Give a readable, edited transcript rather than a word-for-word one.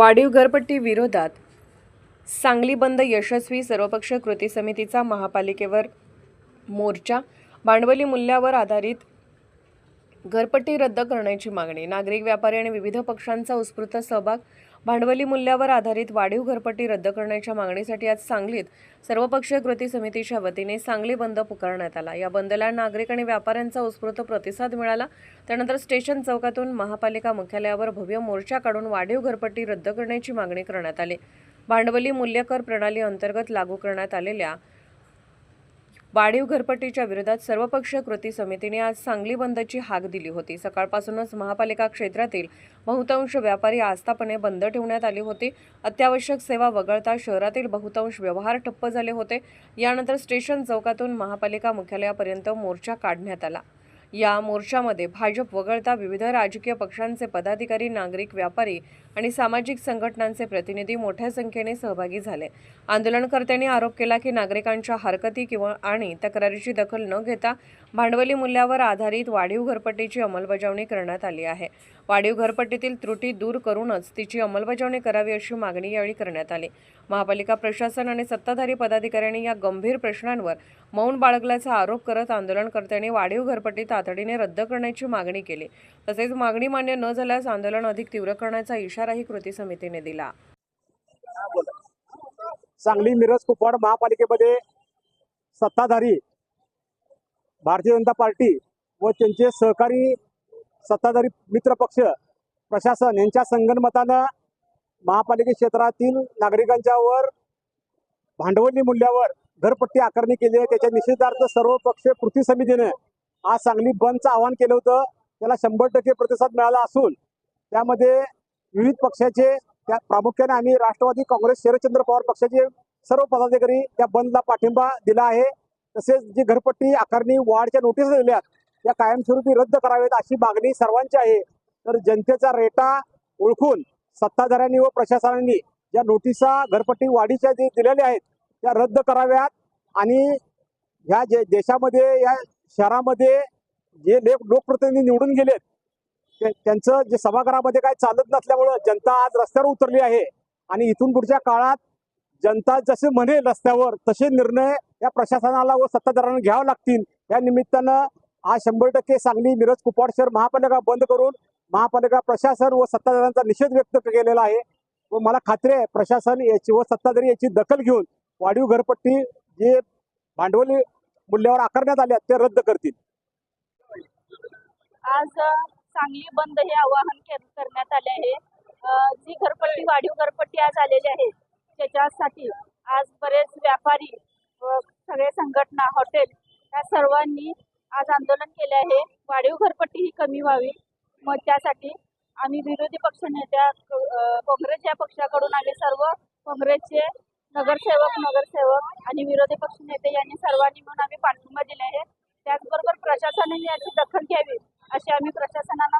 वाढीव घरपट्टी विरोधात सांगली बंद यशस्वी. सर्वपक्षीय कृती समितीचा महापालिकेवर मोर्चा. भांडवली मूल्यावर आधारित घरपट्टी रद्द करण्याची मागणी. नागरिक, व्यापारी आणि विविध पक्षांचा उत्स्फूर्त सहभाग. भांडवली मूल्यावर आधारित वाढीव घरपट्टी रद्द करण्याच्या मागणीसाठी आज सांगलीत सर्वपक्षीय कृती समितीच्या वतीने सांगली बंद पुकारण्यात आला. या बंदला नागरिक आणि व्यापाऱ्यांचा उत्स्फूर्त प्रतिसाद मिळाला. त्यानंतर स्टेशन चौकातून महापालिका मुख्यालयावर भव्य मोर्चा काढून वाढीव घरपट्टी रद्द करण्याची मागणी करण्यात आली. भांडवली मूल्य कर प्रणाली अंतर्गत लागू करण्यात आलेल्या वाढीव घरपट्टीच्या विरोधात सर्वपक्षीय कृती समितीने आज सांगली बंदची हाक दिली होती. सकाळपासूनच महापालिका क्षेत्रातील बहुतांश व्यापारी आस्थापने बंद ठेवण्यात आली होती. अत्यावश्यक सेवा वगळता शहरातील बहुतांश व्यवहार ठप्प झाले होते. यानंतर स्टेशन चौकातून महापालिका मुख्यालयापर्यंत मोर्चा काढण्यात आला. या मोर्चामध्ये भाजप वगळता विविध राजकीय पक्षांचे पदाधिकारी, नागरिक, व्यापारी आणि सामाजिक संघटनांचे प्रतिनिधी मोठ्या संख्येने सहभागी झाले. आंदोलनकर्त्यांनी आरोप केला की नागरिकांच्या हरकती आणि तक्रारीची दखल न घेता भांडवली मूल्यावर आधारित वाढीव घरपट्टीची अंमलबजावणी करण्यात आली आहे. वाढीव घरपट्टीतील त्रुटी दूर करूनच तिची अंमलबजावणी करावी अशी मागणी यावेळी करण्यात आली. महापालिका प्रशासन आणि सत्ताधारी पदाधिकाऱ्यांनी या गंभीर प्रश्नांवर मौन बाळगल्याचा आरोप करत आंदोलनकर्त्यांनी वाढीव घरपट्टी तातडीने रद्द करण्याची मागणी केली. तसेच मागणी मान्य न झाल्यास आंदोलन अधिक तीव्र करण्याचा इशाराही कृती समितीने दिला. सांगली मिरज कुपवाड महापालिकेमध्ये सत्ताधारी भारतीय जनता पार्टी व त्यांचे सहकारी सत्ताधारी मित्रपक्ष प्रशासन यांच्या संगनमतानं महापालिका क्षेत्रातील नागरिकांच्यावर भांडवली मूल्यावर घरपट्टी आकारणी केली आहे. त्याच्या निषेधार्थ सर्वपक्षीय कृती समितीने आज सांगली बंदचं आवाहन केलं होतं. त्याला 100% प्रतिसाद मिळाला असून त्यामध्ये विविध पक्षाचे, त्या प्रामुख्याने आम्ही राष्ट्रवादी काँग्रेस शरदचंद्र पवार पक्षाचे सर्व पदाधिकारी त्या बंदला पाठिंबा दिला आहे. तसेच जी घरपट्टी आकारणी वाढच्या नोटीस दिल्यात त्या कायमस्वरूपी रद्द कराव्यात अशी मागणी सर्वांची आहे. तर जनतेचा रेटा ओळखून सत्ताधाऱ्यांनी व प्रशासनाने ज्या नोटिसा घरपट्टी वाढीच्या जे दिलेल्या आहेत त्या रद्द कराव्यात आणि ह्या देशामध्ये, या शहरामध्ये जे लोकप्रतिनिधी निवडून गेलेत त्यांचं जे सभागृहामध्ये काय चालत नसल्यामुळं जनता आज रस्त्यावर उतरली आहे. आणि इथून पुढच्या काळात जनता जसे म्हणेल रस्त्यावर तसे निर्णय या प्रशासनाला व सत्ताधाऱ्यांना घ्यावे लागतील. या निमित्तानं आज 100% सांगली मिरज कुपवाड शहर महापालिका बंद करून महापालिका प्रशासन व सत्ताधाऱ्यांचा निषेध व्यक्त केलेला आहे. व मला खात्री आहे प्रशासन याची व सत्ताधारी याची दखल घेऊन वाढीव घरपट्टी जे भांडवली मूल्यावर आकारण्यात आल्या ते रद्द करतील. आज सांगली बंद हे आवाहन करण्यात आले आहे. जी घरपट्टी वाढीव घरपट्टी आज आलेली आहे त्याच्यासाठी आज बरेच व्यापारी व सगळे संघटना, हॉटेल या सर्वांनी आज आंदोलन केले आहे. वाढीव घरपट्टी ही कमी व्हावी. मग त्यासाठी आम्ही विरोधी पक्षनेत्या काँग्रेस या पक्षाकडून आम्ही सर्व काँग्रेसचे नगरसेवक आणि विरोधी पक्षनेते यांनी सर्वांनी मिळून आम्ही पाठिंबा दिले आहे. त्याचबरोबर प्रशासनाने याची दखल घ्यावी अशी आम्ही प्रशासनाला